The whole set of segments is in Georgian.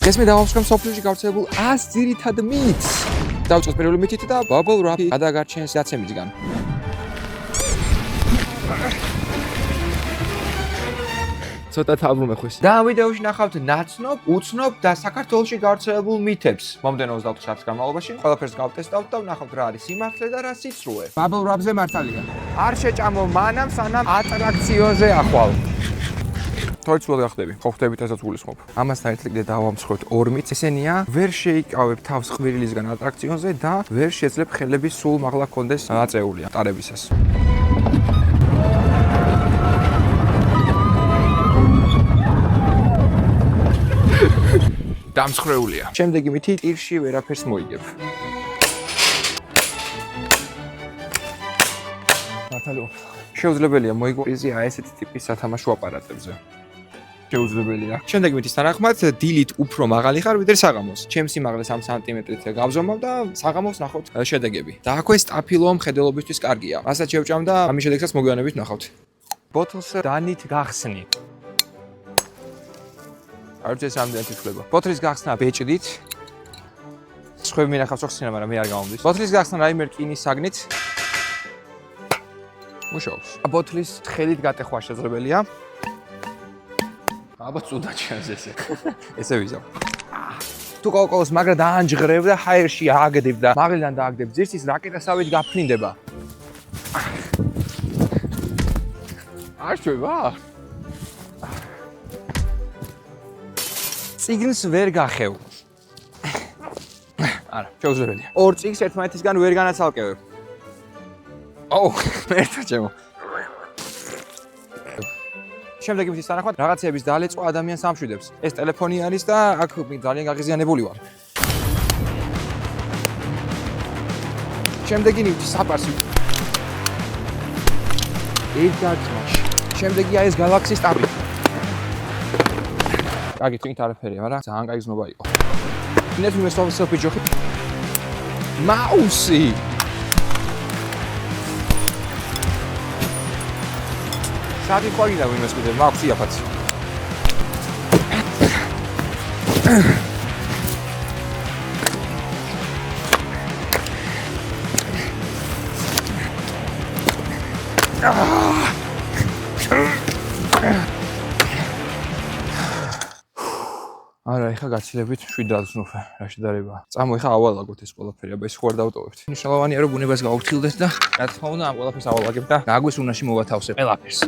დღეს მე დავამსხვრევ სოფლიოში გავრცელებულ 100 ძირითად მითს. დავწყოთ პირველი მითით და bubble wrap-ი გადაგარჩენს დაცემისგან. ცოტა თაბრუნე ხვის. და ამ ვიდეოში ნახავთ ნაცნობ, უცნობ და საქართველოში გავრცელებულ მითებს. მომდენო 24 საათის განმავლობაში ყველაფერს გავტესტავთ და ვნახავთ რა არის სიმართლე და რა სიცრუე. bubble wrap-ზე მართალია. არ შეჭამო მანამ სანამ ატრაქციონზე ახვალ. თორცულად გახდები. ხო ხდებით ესაც გულისხმობ. ამასთან ერთად კიდე დავამსხვრევთ ორ მითს. ესენია: ვერ შეიკავებ თავს ყვირილისგან ატრაქციონზე და ვერ შეძლებ ხელები სულ მაღლა კონდეს აწეული ატარებისას. დამსხვრეულია. შემდეგი მითი: ტირში ვერაფერს მოიგებ. მართალია. შეუძლებელია მოიგო პრიზი ესეთი ტიპის სათამაშო აპარატებზე. შეუძლებელია. შემდეგი მითის თანახმად დილით უფრო მაღალი ხარ ვიდრე საღამოს. ჩემს სიმაღლეს 3 სანტიმეტრით გავზომავ და საღამოს ნახავთ შედეგები. და აქვე სტაფილო მხედველობისთვის კარგია. მასაც შევჭამ და ამის შედეგსაც მოგვიანებით ნახავთ. ბოთლს დანით გახსნი. არც ეს ამდენად ითვლება. ბოთლის გახსნა ბეჭდით. სხვები მინახავს ხსნა, მაგრამ მე არ გამომდის. ბოთლის გახსნა რაიმე რკინის საგნით. მუშაობს. ბოთლის თხელით გატეხვა შესაძლებელია. აბა წუდა ჩემს ესე. ესე ვიზავ. თუ კოკოს მაგრა დაანჯღრებ და ჰაერში ააგდებ და მაღლიდან დააგდებ ძირს ის რაკეტასავით გაფრინდება. არ შევა? ციგნს ვერ გახევ. არა, შეუძლებელია. ორ ციგნს ერთმანეთისგან ვერ განაცალკევებ. აუ, ერთად ჩემო. შემდეგი მითის თანახმად რაღაცეების დალეწვა ადამიანს ამშვიდებს. ეს ტელეფონი არის და აქ ძალიან გაღიზიანებული ვარ. შემდეგი მითი საპარსი. ერთადმაში. შემდეგია ეს გალაქსის ტაბი. კარგი თვით არაფერია, მაგრამ ძალიან კარგი ზნობა იყო. ნეთ მე სოფი ჯოხი. მაუსი. საათი ყვაგიდა ვინმეს კიდე მაქვს იაფაცი. არა, ეხა გაცილებით 7 გრადუს ნუხე, რა შედარება. წამო ეხა ავალაგოთ ეს ყველაფერი, აბა ეს ხوار დავტოვებთ. მნიშვნელოვანია რომ ბუნებას გავრცილდეთ და რა თქმა უნდა ამ ყველაფერს ავალაგებ და გაგვეს უნაში მოვათავსებ ყველაფერს.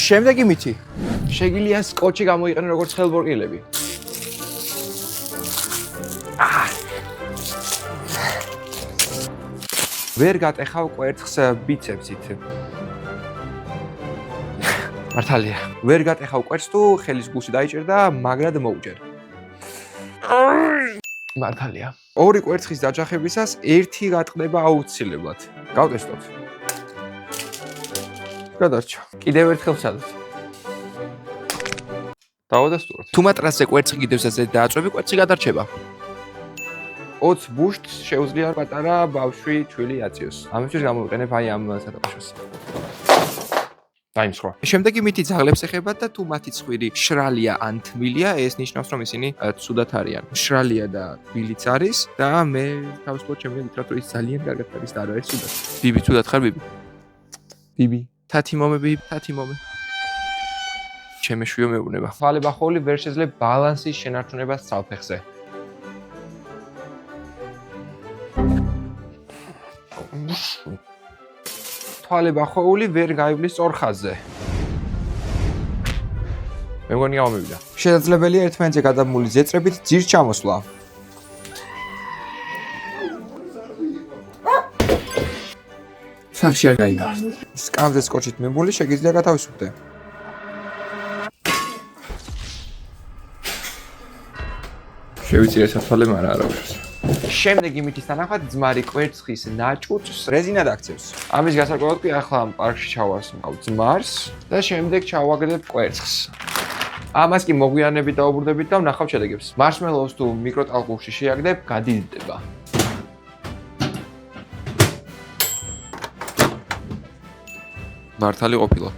შემდეგი მითი. შეგიძლია სკოჩი გამოიყენო როგორც ხელბორყილები. ვერ გატეხავ კვერცხს ბიცეპსით. მართალია. ვერ გატეხავ კვერცხს თუ ხელის გულში დაიჭერ და მაგრად მოუჭერ. მართალია. ორი კვერცხის დაჯახებისას ერთი გატყდება აუცილებლად. გავტესტოთ. გადარჩა. კიდევ ერთხელ ვცადოთ. დავადასტუროთ. თუ მატრასზე კვერცხი კიდევსაცე დააწვევი, კვერცხი გადარჩება. 20 ბუშტს შეუძლია პატარა ბავშვი თვილი აწიოს. ამისთვის გამოვიყენებ აი ამ სათამაშოს. დაიმსხვრა. შემდეგი მითი ძაღლებს ეხება და თუ მათი ცხვირი შრალია ან თმილია, ეს ნიშნავს რომ ისინი ცუდად არიან. შრალია და თმილიც არის და მე თავისუფლად ჩემი ლიტერატურის ძალიან კარგად არის და არ არის ცუდად. ბიბი ცუდად ხარ ბიბი? ბიბი, თათი მომე ბიბი, თათი მომე. ჩემი შვიო მეუბნება. თვალებახოლი ვერ შეძლებ ბალანსის შენარჩუნებას ცალფეხზე. თვალებახოული ვერ გაივლის სწორ ხაზზე. მე მგონი გამომივიდა. შესაძლებელია ერთმანეთზე გადაბმული ზეწრებით ძირს ჩამოსვლა. სახში არ გაიგა. სკამზე სკოჩით მიბული შეგიძლია გათავისუფლდე. შევიწირე საფალე, მაგრამ არა უშავს. შემდეგი მითის თანახმად ძმარი კვერცხის ნაჭუჭს რეზინად აქცევს. ამის გასაკვირად კი ახლა ამ პარკში ჩავარსმავ ძმარს და შემდეგ ჩავაგდებ კვერცხს. ამას კი მოგვიანებით დაუბრუნდებით და ვნახავ შედეგებს. მარშმელოუს თუ მიკროტალღურში შეაგდებ, გადიდდება. მართალი ყოფილა.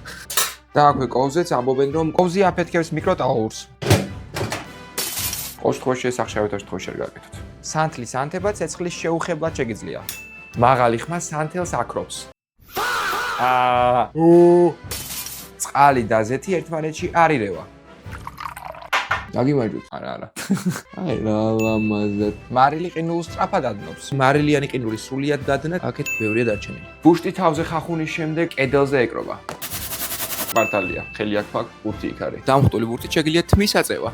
და აქვე კოვზეც ამბობენ რომ კოვზი აფეთქებს მიკროტალღურს. ყოველ შემთხვევაში სახშავეთ შემთხვევაში არ გაკეთოთ. სანთლის ანთება ცეცხლის შეუხებლად შეგიძლია. მაღალი ხმა სანთელს აკრობს. წყალი და ზეთი ერთმანეთში არ ირევა. დაგიმარჯვეთ. არა. აი რა ლამაზად. მარილი ყინულს სწრაფად ადნობს. მარილიანი ყინული სრულიად დადნა, აქეთ ბევრია დარჩენილი. ბუშტი თავზე ხახუნის შემდეგ კედელზე ეკრობა. მართალია, ხელი აქ ფაქ, ბურთი იქ არის. დამხტული ბურთით შეგიძლია თმის აწევა.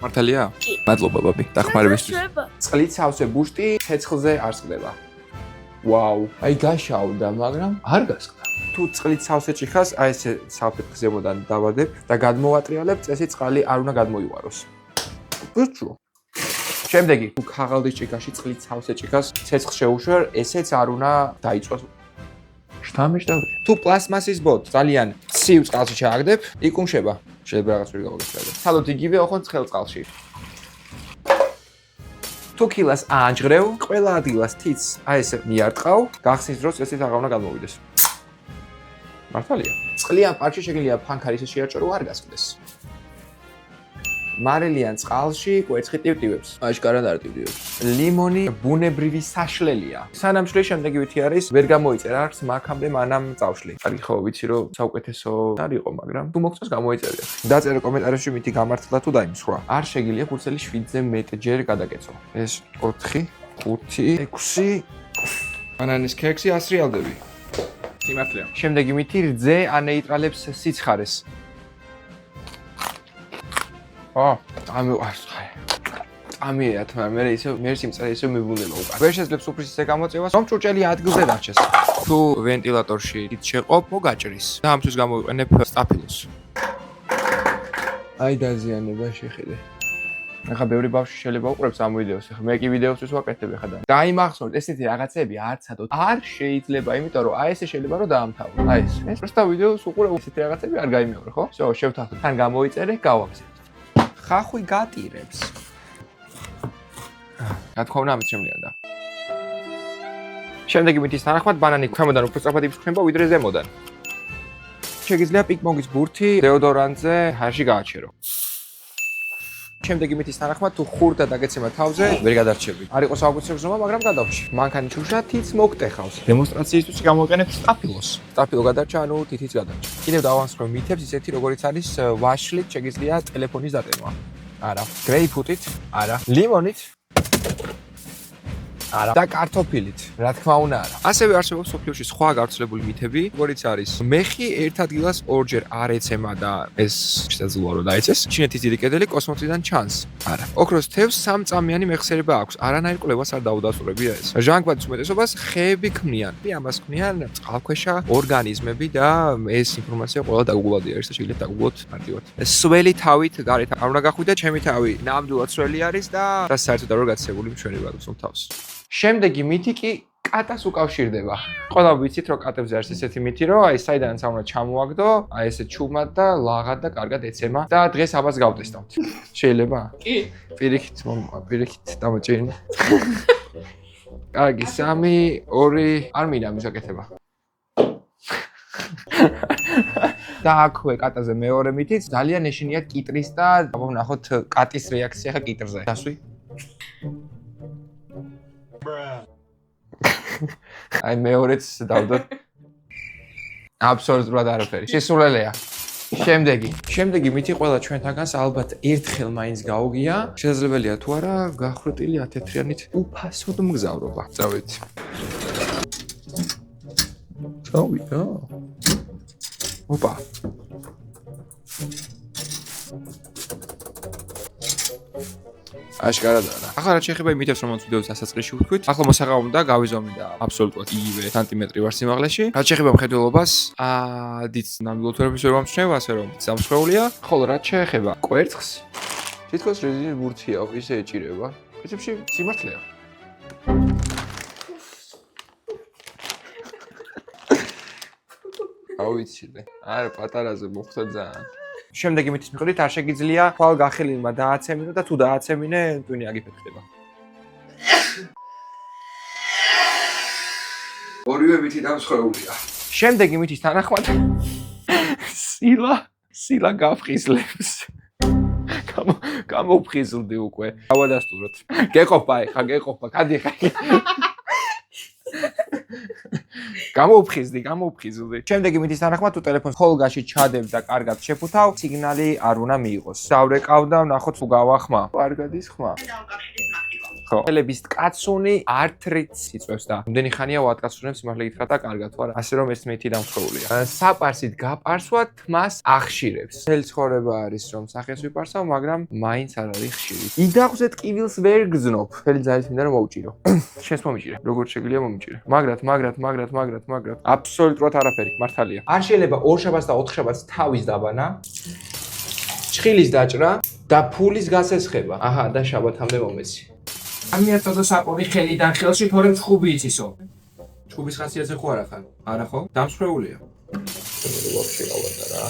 მართალია? მადლობა ბაბი, დახმარებისთვის. წყლით სავსე ბუშტი ცეცხლზე არ სკდება. ვაუ, აი გაშავდა, მაგრამ არ გასკდა. თუ წყლით სავსე ჭიხას, აი ესე საფეთ გზებოდან დავადებ და გადმოვატრიალებ, წესი წყალი არ უნდა გადმოიყვაროს. ბიჭო. შემდეგი, თუ ქაღალდის ჭიქაში წყლით სავსე ჭიქას ცეცხლს შეუშვერ, ესეც არ უნდა დაიწყოს. შთამეჭდავია. თუ პლასმასის ბოთლს ძალიან ცივ წყალში ჩააგდებ, იკუმშება. შეიძლება რაღაც ვერ გავაკეთებ. სადოთ იგივე ოხონდ ცხელ წყალში. თუ კილას აანჯღრევ, ყველა ადგილას თითს აი ესე მიარტყავ, გახსნის დროს ესეც აღარ უნდა გადმოვიდეს. მართალია. წყლიან პარკში შეგიძლია ფანქარის შეაჭრო არ გასკდეს. მარილიან წყალში კვერცხი ტივტივებს. აშკარად არ ტივტივებს. ლიმონი ბუნებრივი საშლელია. სანამ შლის შემდეგი ვითი არის, ვერ გამოიწერა არც მაქამდე მანამ წავშლი. კარგი ხო, ვიცი რომ საუკეთესო არ იყო, მაგრამ თუ მოგწონს გამოიწერე. დაწერე კომენტარებში მითი გამართლა თუ დაიმსხვრა. არ შეგიძლია ხუთელი 7-ზე მეტჯერ გადაკეცო. ეს 4, 5, 6. ბანანის ქექსი ასრიალდები. სიმართლეა. შემდეგი მითი რძე ანეიტრალებს სიცხარეს. ამიყვარს ხარ. ამია თმა მე ისე სიმწარე ისე მიბუნება უკან. ვერ შეძლებს უფრის ისე გამოწევას, რომ ჭურჭელი ადგილზე დარჩეს. თუ ვენტილატორში დიდ შეყობ, მოგაჭრის. და ამთვის გამოვიყენებ სტაფილოს. აი დაზიანება შეხედე. ახლა ბევრი ბავშვი შეიძლება უყურებს ამ ვიდეოს. ახლა მე კი ვიდეოსთვის ვაკეთებ ახლა და. დაიმახსოვრეთ, ესეთი რაღაცები არ ცადოთ. არ შეიძლება, იმიტომ რომ აი ესე შეიძლება რომ დაამთავრო. აი ეს. ეს პროსტა ვიდეოს უყურებ, ესეთი რაღაცები არ გაიმეორე, ხო? всё, შევთანხმდით. თან გამოიწერე, გავაგზავნე. ხახვი გატირებს. რა თქმა უნდა, ამით შემლიანდა. შემდეგი მითის თანახმად ბანანი ქვემოდან უფრო სწრაფად იფრთხნება ვიდრე ზემოდან. შეგიძლია პინგ-პონგის ბურთი დეოდორანტზე ჰარში გააჩერო. შემდეგი მითის თანახმად თუ ხურდა დაგეცემა თავზე, ვერ გადარჩები. არ იყო საუკეთესო ზომა, მაგრამ გადავში. მანქანის შუშა თითს მოგტეხავს. დემონსტრაციისთვის გამოვიყენებ სტაფილოს. სტაფილო გადარჩა, ანუ თითიც გადარჩა. კიდევ დავანსხვრევ მითებს ისეთი, როგორიც არის ვაშლით შეგიძლია ტელეფონის დატევა. არა. გრეიპფრუტით? არა. ლიმონით? არა. და კარტოფილით. რა თქმა უნდა, არა. ასევე არსებობს სოფლიოში სხვა გავრცელებული მითები, როგორიც არის მეხი ერთ ადგილას ორჯერ არ ეცემა და ეს შესაძლოა რომ დაეცეს. ჩინეთის დიდი კედელი კოსმოსიდან ჩანს. არა. ოქროს თევზს სამწამიანი მეხსიერება აქვს. არანაირ კვლევას არ დაუდასტურებია ეს. ჟანგბადის უმეტესობას ხეები ქმნიან. ამას ქმნიან წყალქვეშა ორგანიზმები და ეს ინფორმაცია ყველა დაგუგლადი არის და შეიძლება დაგუგლოთ მარტივად. სველი თავით გარეთ არ უნდა გახვიდე, ჩემი თავი ნამდვილად სველი არის და საერთოდ არ გაცებული მშვენივრად ვცნობ თავს. შემდეგი მითი კი კატას უკავშირდება. ყველა ვიცით რომ კატებზე არის ესეთი მითი რომ აი საიდანაც უნდა ჩამოაგდო, აი ესე ჩუმად და ლაღად და კარგად ეცემა და დღეს ამას გავტესტავთ. შეიძლება? კი. პირიქით დამოჭერინე. კარგი, 3, 2, არ მინდა მისაკეთება. და აქვე კატაზე მეორე მითიც ძალიან ეშინიათ კიტრის და ვნახოთ კატის რეაქცია ხა კიტრზე. დასვი? აი მეორეც დავდოთ. აბსოლუტურად არაფერი. შესულელია. შემდეგი მითი ყველა ჩვენთაგანს ალბათ ერთხელ მაინც გაუგია. შესაძლებელია თუ არა გახვრეტილი 10-თრიანით უფასოდ მგზავრობა. წავით. წავიდა. ოპა. აშკარად არა. ახლა რაც შეეხება იმ მითებს, რომელიც ვიდეოს დასაწყისში ვთქვით, ახლა მოსაღავ უნდა გავიზომი და აბსოლუტურად იგივე სანტიმეტრი ვარ სიმაღლეში. რაც შეეხება მხედველობას, დიდ ნამდვილად ვერ მომჩნევა, ასე რომ სამსხეულია. ხოლო რაც შეეხება კვერცხს, თითქოს რეზინის ბურთია, ისე ეჭირება. პრინციპში სიმართლეა. ავიცილე. არა, პატარაზე მოხდა ძალიან. შემდეგი მითის მიხედვით არ შეგიძლია თვალ გახელილმა დააცემინო და თუ დააცემინე, ტვინი აგიფეთქდება. ორივე მითი დამსხვრეულია. შემდეგი მითის თანახმად სილა გაფხიზლებს. გამოფხიზლდი უკვე. გავადასტუროთ. გეყოფა ეხა, გეყოფა. კადი ხა. გამოფხიზლდი. შემდეგი მითის თანახმად თუ ტელეფონს ხოლგაში ჩადებ და კარგად შეფუთავ, სიგნალი არ უნდა მიიღოს. დავრეკავ და ვნახოთ თუ გავახმა. არ გადის ხმა. ხო. ხელების კაცუნი ართრით იწვევს და რამდენი ხანია ვატკაცუნებს სიმართლე გითხრათ და კარგად ვარ, ასე რომ ეს მითი დამხრულია. საპარსით გაპარსვა თმას ახშირებს. მთელი ცხოვრება არის რომ სახეს ვიპარსავ, მაგრამ მაინც არ არის ხშირი. იდაღზე ტკივილს ვერ გძნობ. მთელი ძალით მინდა რომ მოვუჭირო. შენს მომიჭირე. როგორც შეგვიძლია მომიჭირე. მაგრამ აბსოლუტურად არაფერი, მართალია. არ შეიძლება ორშაბათს და ოთხშაბათს თავის დაბანა, ჭხილის დაჭრა და ფულის გასესხება. აჰა, და შაბათამდე მომეცი. ამიათო საყოვი ხელიდან ხელში თორემ ჩხუბი იცისო. ჩხუბის ხასიათზე ხო არა ხარ? არა ხო? დამსხვრეულია. ვაფშე გავარდა რა.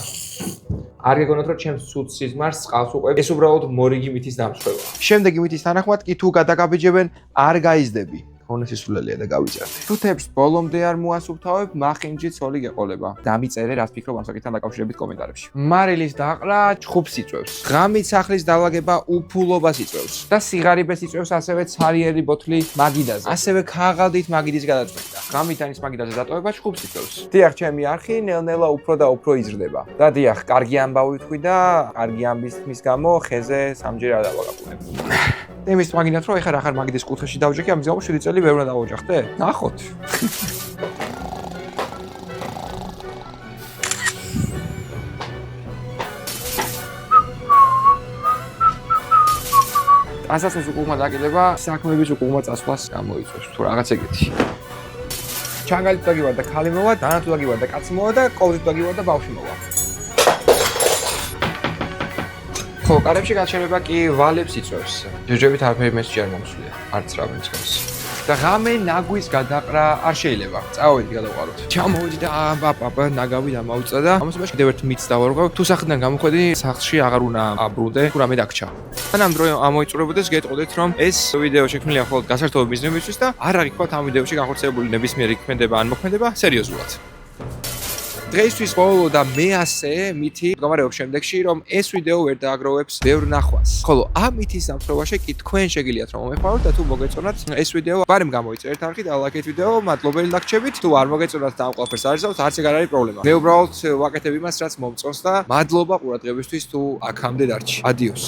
არ გეგონოთ რომ ჩემს ცუდ სიზმარს წყალს უყვებ. ეს უბრალოდ მორიგი მითის დამსხვრევა. შემდეგი მითის თანახმად კი თუ გადაგაბიჯებენ, არ გაიზდები. ხონესი სულელია და გავიწერდი. თუ თებს ბოლომდე არ მოასუფთავებ, მახინჯი ცოლი გეყოლება. დამიწერე რაც ფიქრობ ამ საკითხთან დაკავშირებით კომენტარებში. მარილის დაყრა ჩხუბს იწვევს. ღამით სახლის დაალაგება უფულობას იწვევს და სიგარიბეს იწვევს ასევე ცარიერი ბოთლი მაგიდაზე. ასევე ქაღალდით მაგიდის გადაწყვეტა. ღამით ანის მაგიდაზე დატოვება ჩხუბს იწვევს. დიახ, ჩემი არხი ნელ-ნელა უფრო და უფრო იზრდება. და დიახ, კარგი ამბავი ვთქვი და კარგი ამბის თმის გამო ხეზე სამჯერ არ დავაგაბუნებ. იმის მაგინათ რომ ეხლა რახარ მაგიდის კუთხეში დავჯექი, ამის გამო 7 წელი ვერ უნდა დავოჯახდე? ნახოთ. ასასოს უკუღმა დაკიდება, საქმეების უკუღმა წასვლას გამოიწვევს თუ რაღაც ეგეთი. ჩანგალით დაგივარ და ქალი მოვა, დანათუ დაგივარ და კაცი მოვა და კოვიდით დაგივარ და ბავშვი მოვა. ხო, კარებში გაჩერება კი ვალებს იწვევს. ჯოჯებით არაფერი მესჯი არ მომსვლია, არც რა მეწევს. და ღამე ნაგვის გადაყრა არ შეიძლება. წავედი გადავყაროთ. ჩამოვედი და აბა ნაგავი დამავწა და ამასობაში კიდევ ერთ მითს დავარღვევ. თუ სახლიდან გამოხვედი, სახლში აღარ უნდა აბრუნდე, თუ რამე დაგჭა. სანამ დრო ამოიწურებოდეს, გეტყოდეთ რომ ეს ვიდეო შექმნილია მხოლოდ გასართობ მიზნებისთვის და არ აღიქვათ ამ ვიდეოში განხორციელებული ნებისმიერი ქმედება ან მოქმედება სერიოზულად. დღეისთვის ბოლო და მე-100 მითი მდგომარეობს შემდეგში, რომ ეს ვიდეო ვერ დააგროვებს ბევრ ნახვას. ხოლო ამ მითის დამსწრებაში კი თქვენ შეგიძლიათ რომ მომეხმაროთ და თუ მოგეწონათ ეს ვიდეო, ბარემ გამოიწერეთ არხი და ლაიქეთ ვიდეო, მადლობელი დაგჭებით. თუ არ მოგეწონათ და ამ ყველაფერს არ იზავთ, არც ეგ არ არის პრობლემა. მე უბრალოდ ვაკეთებ იმას, რაც მომწონს და მადლობა ყურადღებისთვის თუ აქამდე დარჩი. ადიოს.